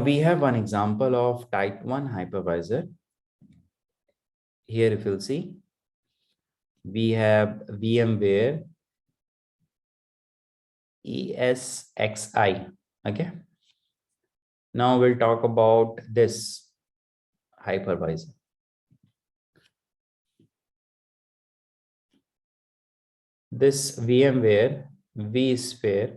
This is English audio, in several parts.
We have one example of type 1 hypervisor. Here if you'll see, we have VMware ESXi. Okay. Now we'll talk about this hypervisor. This VMware vSphere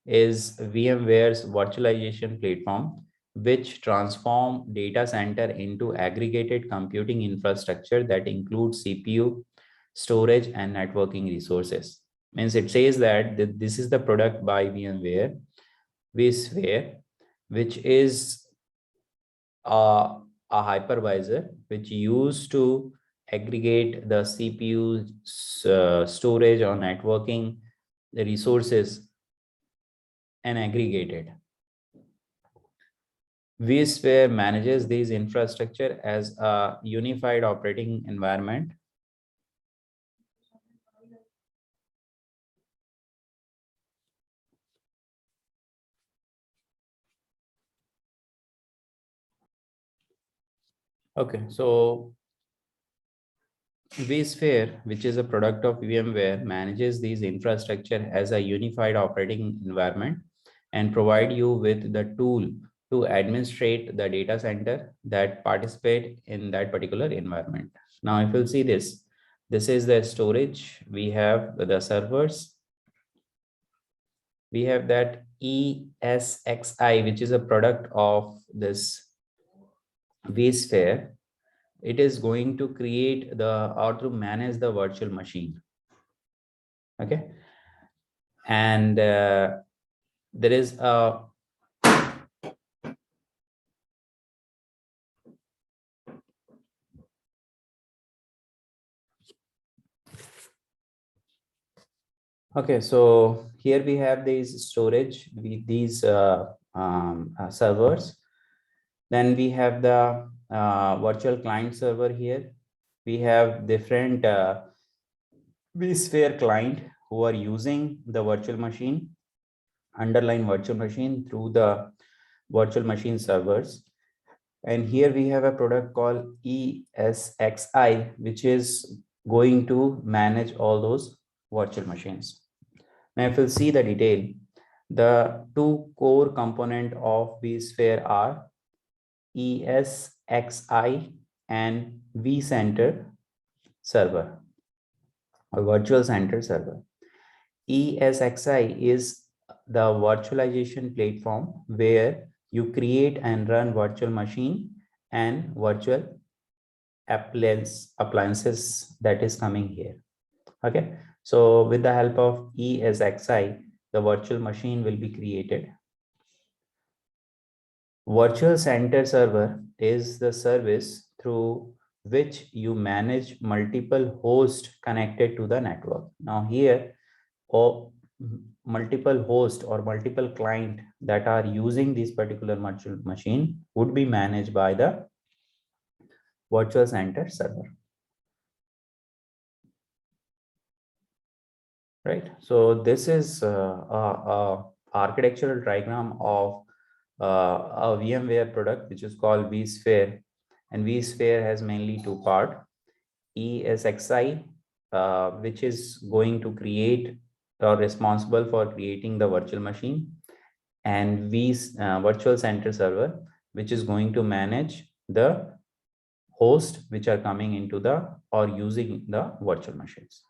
is VMware's virtualization platform, which transform data center into aggregated computing infrastructure that includes CPU, storage, and networking resources. Means it says that this is the product by VMware vSphere, which is a hypervisor which used to aggregate the CPU, storage or networking, the resources, and aggregate it. vSphere manages these infrastructure as a unified operating environment. Okay, so vSphere, which is a product of VMware, manages these infrastructure as a unified operating environment and provide you with the tool to administrate the data center that participate in that particular environment. Now, if you'll see this, this is the storage. We have the servers. We have that ESXi, which is a product of this vSphere. It is going to create the or to manage the virtual machine. Okay. And there is a okay, so here we have these storage with these servers. Then we have the virtual client server here. We have different vSphere client who are using the virtual machine, underlying virtual machine through the virtual machine servers. And here we have a product called ESXi, which is going to manage all those virtual machines. Now, if you'll see the detail, the two core component of vSphere are ESXi and vCenter server or virtual center server. ESXi is the virtualization platform where you create and run virtual machine and virtual appliances that is coming here. Okay, so with the help of ESXi, the virtual machine will be created. Virtual center server is the service through which you manage multiple hosts connected to the network. Now here, multiple host or multiple client that are using this particular virtual machine would be managed by the virtual center server. Right. So this is a architectural diagram of a VMware product, which is called vSphere. And vSphere has mainly two parts. ESXi, which is going to create or responsible for creating the virtual machine, and virtual center server, which is going to manage the host which are coming into the or using the virtual machines.